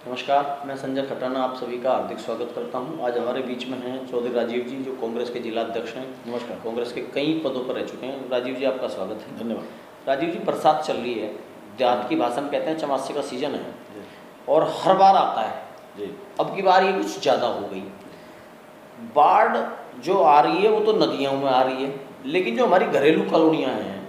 नमस्कार, मैं संजय खटाना आप सभी का हार्दिक स्वागत करता हूं। आज हमारे बीच में हैं चौधरी राजीव जी, जो कांग्रेस के जिला अध्यक्ष हैं। नमस्कार। कांग्रेस के कई पदों पर रह चुके हैं। राजीव जी, आपका स्वागत है। धन्यवाद। राजीव जी, बरसात चल रही है, देहात की भाषा में कहते हैं चमासे का सीजन है जी और हर बार आता है। जी अब की बार ये कुछ ज़्यादा हो गई। बाढ़ जो आ रही है वो तो नदियों में आ रही है, लेकिन जो हमारी घरेलू कॉलोनियाँ हैं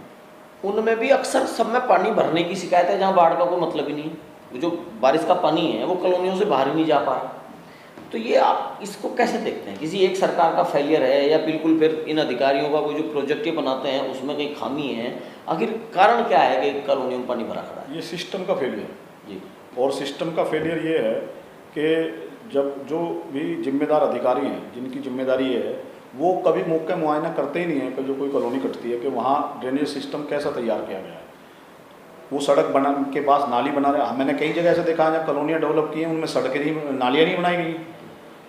उनमें भी अक्सर सब में पानी भरने की शिकायत है, जहाँ बाढ़ का कोई मतलब ही नहीं है। जो बारिश का पानी है वो कॉलोनियों से बाहर ही नहीं जा पा रहा। तो ये आप इसको कैसे देखते हैं? किसी एक सरकार का फेलियर है या बिल्कुल फिर इन अधिकारियों का वो जो प्रोजेक्ट बनाते हैं उसमें कहीं खामी है? आखिर कारण क्या है कि कॉलोनियों में पानी भरा खड़ा है? ये सिस्टम का फेलियर जी। और सिस्टम का फेलियर ये है कि जब जो भी जिम्मेदार अधिकारी हैं, जिनकी जिम्मेदारी है, वो कभी मौके मुआयना करते ही नहीं है कि जो कोई कॉलोनी कटती है कि वहाँ ड्रेनेज सिस्टम कैसा तैयार किया गया है। वो सड़क बना के पास नाली बना रहे हैं। मैंने कई जगह ऐसे देखा है जब कॉलोनियाँ डेवलप की हैं उनमें सड़कें नहीं, नालियाँ नहीं बनाई गई।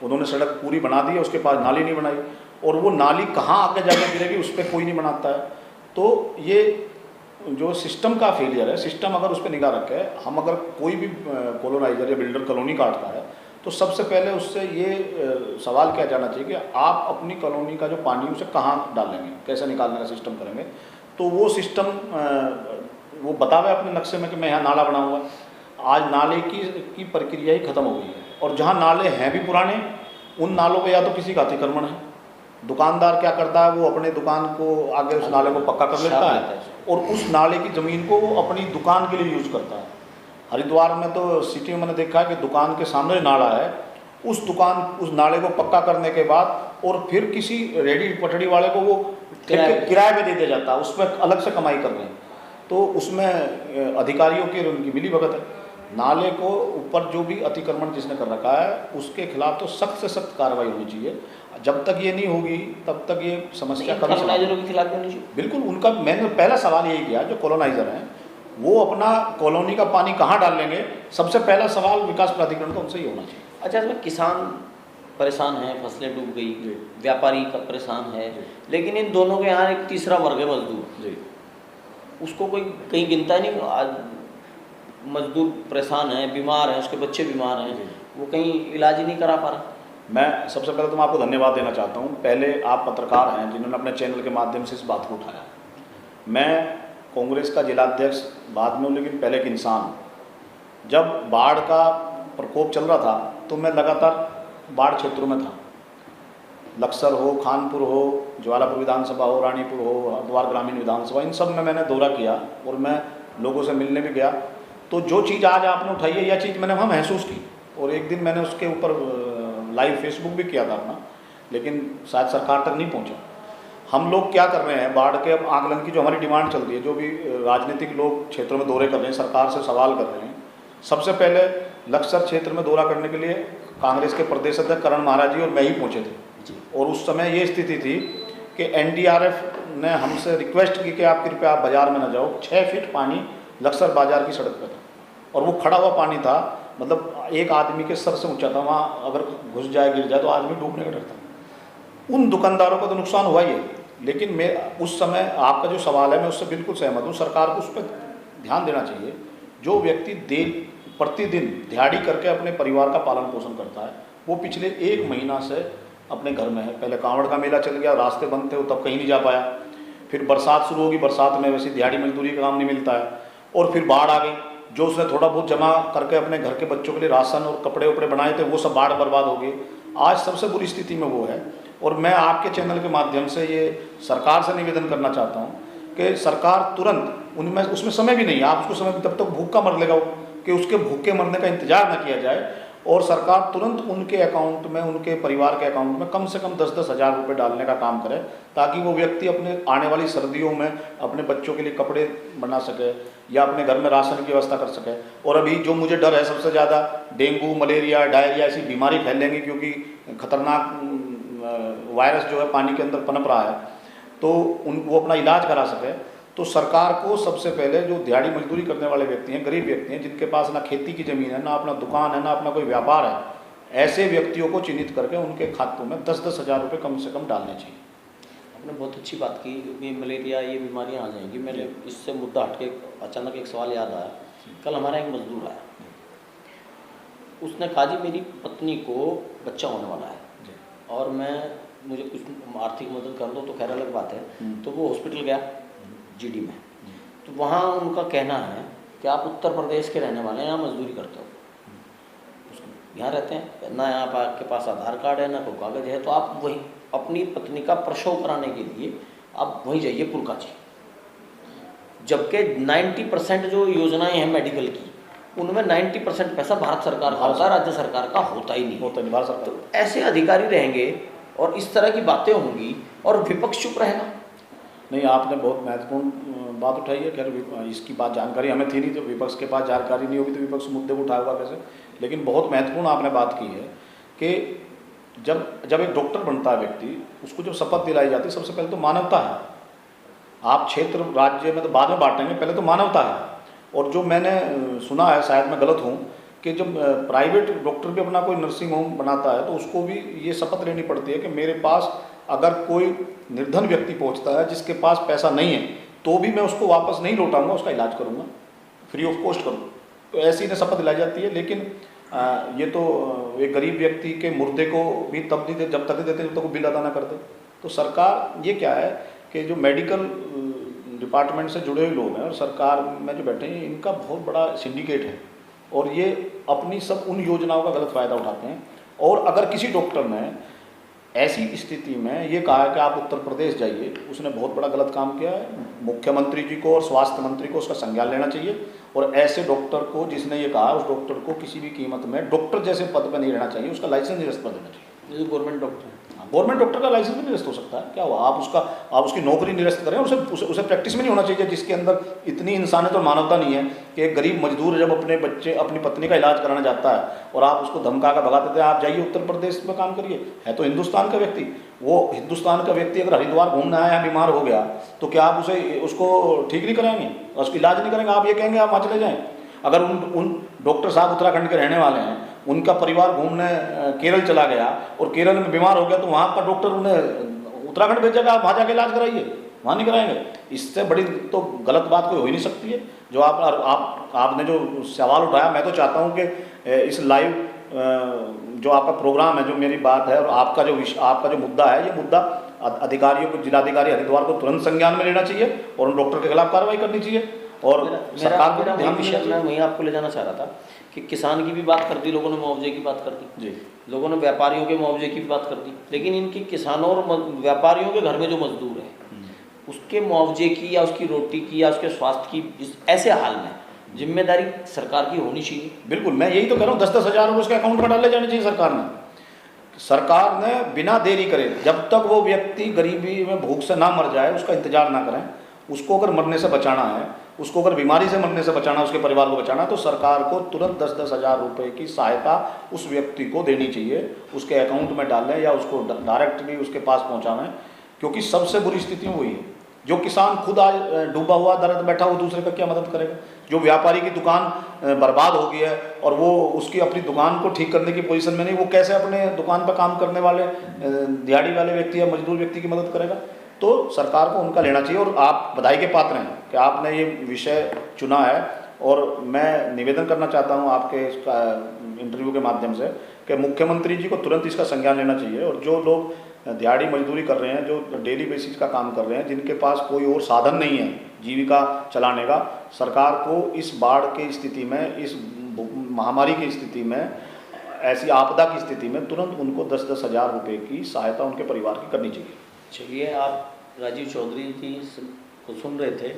उन्होंने सड़क पूरी बना दी है, उसके पास नाली नहीं बनाई, और वो नाली कहाँ आगे जाके गिरेगी उस पर कोई नहीं बनाता है। तो ये जो सिस्टम का फेलियर है, सिस्टम अगर उस पर निगाह रखे, हम अगर कोई भी कॉलोनाइजर या बिल्डर कॉलोनी काटता है तो सबसे पहले उससे ये सवाल किया जाना चाहिए कि आप अपनी कॉलोनी का जो पानी उसे कहाँ डालेंगे, कैसे निकालने का सिस्टम करेंगे। तो वो सिस्टम वो बतावे अपने नक्शे में कि मैं यहाँ नाला बनाऊँगा। आज नाले की प्रक्रिया ही खत्म हो गई है, और जहाँ नाले हैं भी पुराने, उन नालों पे या तो किसी का अतिक्रमण है, दुकानदार क्या करता है वो अपने दुकान को आगे उस नाले को पक्का कर लेता है और उस नाले की ज़मीन को वो अपनी दुकान के लिए यूज करता है। हरिद्वार में तो सिटी में मैंने देखा है कि दुकान के सामने नाला है, उस नाले को पक्का करने के बाद और फिर किसी रेडी पटड़ी वाले को वो किराए पे दे दिया जाता है, उसमें अलग से कमाई कर रहे हैं। तो उसमें अधिकारियों की उनकी मिली भगत है। नाले को ऊपर जो भी अतिक्रमण जिसने कर रखा है उसके खिलाफ तो सख्त से सख्त कार्रवाई होनी चाहिए। जब तक ये नहीं होगी तब तक ये समस्या कभी कॉलोनाइजरों के खिलाफ होनी चाहिए। बिल्कुल। उनका मैंने पहला सवाल यही किया, जो कॉलोनाइजर हैं वो अपना कॉलोनी का पानी कहाँ डाल लेंगे, सबसे पहला सवाल विकास प्राधिकरण का उनसे ही होना चाहिए। अच्छा, इसमें किसान परेशान है, फसलें डूब गई, व्यापारी का परेशान है, लेकिन इन दोनों के यहाँ एक तीसरा वर्ग है, मजदूर। उसको कोई कहीं गिनता नहीं। आज मजदूर परेशान है, बीमार है, उसके बच्चे बीमार हैं, वो कहीं इलाज ही नहीं करा पा रहा। मैं सबसे पहले तो मैं आपको धन्यवाद देना चाहता हूँ। पहले आप पत्रकार हैं जिन्होंने अपने चैनल के माध्यम से इस बात को उठाया। मैं कांग्रेस का जिलाध्यक्ष बाद में हूँ, लेकिन पहले एक इंसान हूँ। जब बाढ़ का प्रकोप चल रहा था तो मैं लगातार बाढ़ क्षेत्रों में था। लक्सर हो, खानपुर हो, ज्वालापुर विधानसभा हो, रानीपुर हो, हरिद्वार ग्रामीण विधानसभा, इन सब में मैंने दौरा किया और मैं लोगों से मिलने भी गया। तो जो चीज़ आज आपने उठाई है, यह चीज़ मैंने वहाँ महसूस की, और एक दिन मैंने उसके ऊपर लाइव फेसबुक भी किया था अपना, लेकिन शायद सरकार तक नहीं पहुँचा। हम लोग क्या कर रहे हैं, बाढ़ के अब आकलन की जो हमारी डिमांड चल रही है, जो भी राजनीतिक लोग क्षेत्रों में दौरे कर रहे हैं, सरकार से सवाल कर रहे हैं। सबसे पहले लक्सर क्षेत्र में दौरा करने के लिए कांग्रेस के प्रदेश अध्यक्ष करण महाराज जी और मैं ही पहुँचे थे, और उस समय ये स्थिति थी कि एनडीआरएफ ने हमसे रिक्वेस्ट की कि आप कृपया आप बाज़ार में न जाओ। 6 फीट पानी लक्सर बाजार की सड़क पर था, और वो खड़ा हुआ पानी था, मतलब एक आदमी के सर से ऊंचा था। वहाँ अगर घुस जाए, गिर जाए तो आदमी डूबने का डर था। उन दुकानदारों को तो नुकसान हुआ ही है, लेकिन मैं उस समय आपका जो सवाल है मैं उससे बिल्कुल सहमत हूँ। सरकार को उस पर ध्यान देना चाहिए। जो व्यक्ति प्रतिदिन दिहाड़ी करके अपने परिवार का पालन पोषण करता है, वो पिछले 1 महीना से अपने घर में है। पहले कांवड़ का मेला चल गया, रास्ते बंद थे, वो तब कहीं नहीं जा पाया। फिर बरसात शुरू होगी, बरसात में वैसे दिहाड़ी मजदूरी का काम नहीं मिलता है, और फिर बाढ़ आ गई। जो उसने थोड़ा बहुत जमा करके अपने घर के बच्चों के लिए राशन और कपड़े उपड़े बनाए थे, वो सब बाढ़ बर्बाद हो गई। आज सबसे बुरी स्थिति में वो है। और मैं आपके चैनल के माध्यम से ये सरकार से निवेदन करना चाहता हूँ कि सरकार तुरंत उसमें समय भी नहीं है, आप उसको समय तब तक भूखा मर लेगा कि उसके भूखे मरने का इंतजार न किया जाए, और सरकार तुरंत उनके अकाउंट में, उनके परिवार के अकाउंट में कम से कम 10-10 हज़ार रुपये डालने का काम करे, ताकि वो व्यक्ति अपने आने वाली सर्दियों में अपने बच्चों के लिए कपड़े बना सके या अपने घर में राशन की व्यवस्था कर सके। और अभी जो मुझे डर है सबसे ज़्यादा, डेंगू, मलेरिया, डायरिया ऐसी बीमारी फैलेंगी, क्योंकि खतरनाक वायरस जो है पानी के अंदर पनप रहा है, तो वो अपना इलाज करा सके। तो सरकार को सबसे पहले जो दिहाड़ी मजदूरी करने वाले व्यक्ति हैं, गरीब व्यक्ति हैं, जिनके पास ना खेती की ज़मीन है, ना अपना दुकान है, ना अपना कोई व्यापार है, ऐसे व्यक्तियों को चिन्हित करके उनके खातों में 10-10 हज़ार रुपये कम से कम डालने चाहिए। आपने बहुत अच्छी बात की, ये मलेरिया, ये बीमारियाँ आ जाएंगी। मैंने इससे मुद्दा हट के अचानक एक सवाल याद आया। कल हमारा एक मजदूर आया, उसने कहा जी मेरी पत्नी को बच्चा होने वाला है जी। और मुझे कुछ आर्थिक मदद कर दो, तो खैर अलग बात है। तो वो हॉस्पिटल गया जीडी में, तो वहाँ उनका कहना है कि आप उत्तर प्रदेश के रहने वाले हैं, यहाँ मजदूरी करते हो, यहाँ रहते हैं ना, यहाँ पर आपके पास आधार कार्ड है ना कोई कागज़ है, तो आप वहीं अपनी पत्नी का प्रसव कराने के लिए आप वहीं जाइए पुरकाची। जबकि 90% जो योजनाएं हैं मेडिकल की, उनमें 90% पैसा भारत सरकार का होता है, राज्य सरकार का होता ही नहीं। भारत सरकार। तो ऐसे अधिकारी रहेंगे और इस तरह की बातें होंगी और विपक्ष चुप रहेगा। नहीं, आपने बहुत महत्वपूर्ण बात उठाई है। खैर इसकी बात जानकारी हमें थी नहीं, तो विपक्ष के पास जानकारी नहीं होगी तो विपक्ष मुद्दे को उठाएगा कैसे। लेकिन बहुत महत्वपूर्ण आपने बात की है कि जब एक डॉक्टर बनता है व्यक्ति, उसको जब शपथ दिलाई जाती है, सबसे पहले तो मानवता है। आप क्षेत्र राज्य में तो बाद में बांटेंगे, पहले तो मानवता है। और जो मैंने सुना है, शायद मैं गलत हूँ, कि जब प्राइवेट डॉक्टर भी अपना कोई नर्सिंग होम बनाता है तो उसको भी ये शपथ लेनी पड़ती है कि मेरे पास अगर कोई निर्धन व्यक्ति पहुंचता है जिसके पास पैसा नहीं है, तो भी मैं उसको वापस नहीं लौटाऊंगा, उसका इलाज करूंगा, फ्री ऑफ कॉस्ट करूँगा। तो ऐसी ने शपथ दिलाई जाती है। लेकिन ये तो एक गरीब व्यक्ति के मुर्दे को भी तब नहीं जब तक देते जब तक वो बिल अदा ना करते। तो सरकार ये क्या है कि जो मेडिकल डिपार्टमेंट से जुड़े हुए लोग हैं और सरकार में जो बैठे हैं, इनका बहुत बड़ा सिंडिकेट है और ये अपनी सब उन योजनाओं का गलत फ़ायदा उठाते हैं। और अगर किसी डॉक्टर ने ऐसी स्थिति में ये कहा है कि आप उत्तर प्रदेश जाइए, उसने बहुत बड़ा गलत काम किया है। मुख्यमंत्री जी को और स्वास्थ्य मंत्री को उसका संज्ञान लेना चाहिए और ऐसे डॉक्टर को, जिसने ये कहा, उस डॉक्टर को किसी भी कीमत में डॉक्टर जैसे पद पर नहीं रहना चाहिए, उसका लाइसेंस निरस्त कर देना चाहिए। जैसे गवर्नमेंट डॉक्टर है, गवर्नमेंट डॉक्टर का लाइसेंस भी निरस्त हो सकता है, क्या हुआ? आप उसकी नौकरी निरस्त करें, उसे प्रैक्टिस में नहीं होना चाहिए, जिसके अंदर इतनी इंसानियत और मानवता नहीं है कि एक गरीब मजदूर जब अपनी पत्नी का इलाज कराना चाहता है और आप उसको धमका कर भगा देते हैं, आप जाइए उत्तर प्रदेश में काम करिए। है तो हिंदुस्तान का व्यक्ति, वो हिंदुस्तान का व्यक्ति अगर हरिद्वार घूमने आया, बीमार हो गया, तो क्या आप उसको ठीक नहीं कराएंगे, उसका इलाज नहीं करेंगे? आप ये कहेंगे आप वहाँ चले जाएँ? अगर उन डॉक्टर साहब उत्तराखंड के रहने वाले हैं, उनका परिवार घूमने केरल चला गया और केरल में बीमार हो गया, तो वहाँ का डॉक्टर उन्हें उत्तराखंड भेजेगा, आप वहाँ जाके इलाज कराइए, वहाँ नहीं कराएंगे? इससे बड़ी तो गलत बात कोई हो ही नहीं सकती है। जो आपने जो सवाल उठाया, मैं तो चाहता हूँ कि इस लाइव जो आपका प्रोग्राम है, जो मेरी बात है और आपका जो मुद्दा है, ये मुद्दा अधिकारियों को, जिलाधिकारी हरिद्वार को तुरंत संज्ञान में लेना चाहिए और उन डॉक्टर के खिलाफ कार्रवाई करनी चाहिए। और सरकार को ध्यान देना चाहिए। मैं वहीं आपको ले जाना चाह रहा था कि किसान की भी बात कर दी लोगों ने, मुआवजे की बात कर दी जी, लोगों ने, व्यापारियों के मुआवजे की भी बात कर दी, लेकिन इनकी किसानों और व्यापारियों के घर में जो मजदूर है उसके मुआवजे की या उसकी रोटी की या उसके स्वास्थ्य की ऐसे हाल में जिम्मेदारी सरकार की होनी चाहिए। बिल्कुल, मैं यही तो कह रहा हूँ, 10-10 हज़ार रुपये उसके अकाउंट में डाले जाने चाहिए सरकार ने बिना देरी करे, जब तक वो व्यक्ति गरीबी में भूख से ना मर जाए उसका इंतजार ना करें। उसको अगर मरने से बचाना है, उसको अगर बीमारी से मरने से बचाना है, उसके परिवार को बचाना है, तो सरकार को तुरंत 10-10 हज़ार रुपये की सहायता उस व्यक्ति को देनी चाहिए, उसके अकाउंट में डालें या उसको डायरेक्टली उसके पास पहुँचावें। क्योंकि सबसे बुरी स्थिति वही है, जो किसान खुद आज डूबा हुआ दर्द बैठा, वो दूसरे का क्या मदद करेगा? जो व्यापारी की दुकान बर्बाद हो गई है और वो उसकी अपनी दुकान को ठीक करने की पोजीशन में नहीं, वो कैसे अपने दुकान पर काम करने वाले दिहाड़ी वाले व्यक्ति या मजदूर व्यक्ति की मदद करेगा? तो सरकार को उनका लेना चाहिए। और आप बधाई के पात्र हैं कि आपने ये विषय चुना है और मैं निवेदन करना चाहता हूँ आपके इसका इंटरव्यू के माध्यम से कि मुख्यमंत्री जी को तुरंत इसका संज्ञान लेना चाहिए। और जो लोग दिहाड़ी मजदूरी कर रहे हैं, जो डेली बेसिस का काम कर रहे हैं, जिनके पास कोई और साधन नहीं है जीविका चलाने का, सरकार को इस बाढ़ की स्थिति में, इस महामारी की स्थिति में, ऐसी आपदा की स्थिति में तुरंत उनको 10-10 हज़ार रुपये की सहायता उनके परिवार की करनी चाहिए। चलिए, आप राजीव चौधरी जी को सुन रहे थे,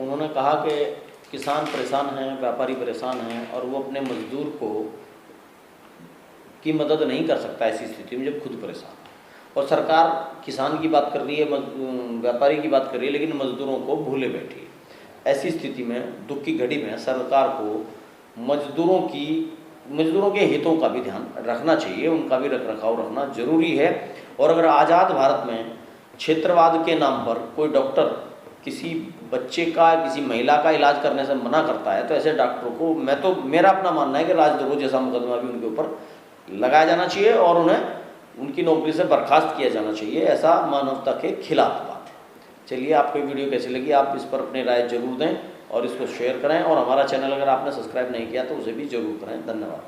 उन्होंने कहा कि किसान परेशान हैं, व्यापारी परेशान हैं और वो अपने मजदूर की मदद नहीं कर सकता ऐसी स्थिति में जब खुद परेशान। और सरकार किसान की बात कर रही है, व्यापारी की बात कर रही है, लेकिन मजदूरों को भूले बैठी है। ऐसी स्थिति में, दुख की घड़ी में, सरकार को मजदूरों के हितों का भी ध्यान रखना चाहिए, उनका भी रख रखाव रखना जरूरी है। और अगर आज़ाद भारत में क्षेत्रवाद के नाम पर कोई डॉक्टर किसी बच्चे का, किसी महिला का इलाज करने से मना करता है, तो ऐसे डॉक्टरों को मेरा अपना मानना है कि राजद्रोह जैसा मुकदमा भी उनके ऊपर लगाया जाना चाहिए और उन्हें उनकी नौकरी से बर्खास्त किया जाना चाहिए। ऐसा मानवता के खिलाफ बात है। चलिए, आपको ये वीडियो कैसी लगी, आप इस पर अपनी राय जरूर दें और इसको शेयर करें। और हमारा चैनल अगर आपने सब्सक्राइब नहीं किया तो उसे भी जरूर करें। धन्यवाद।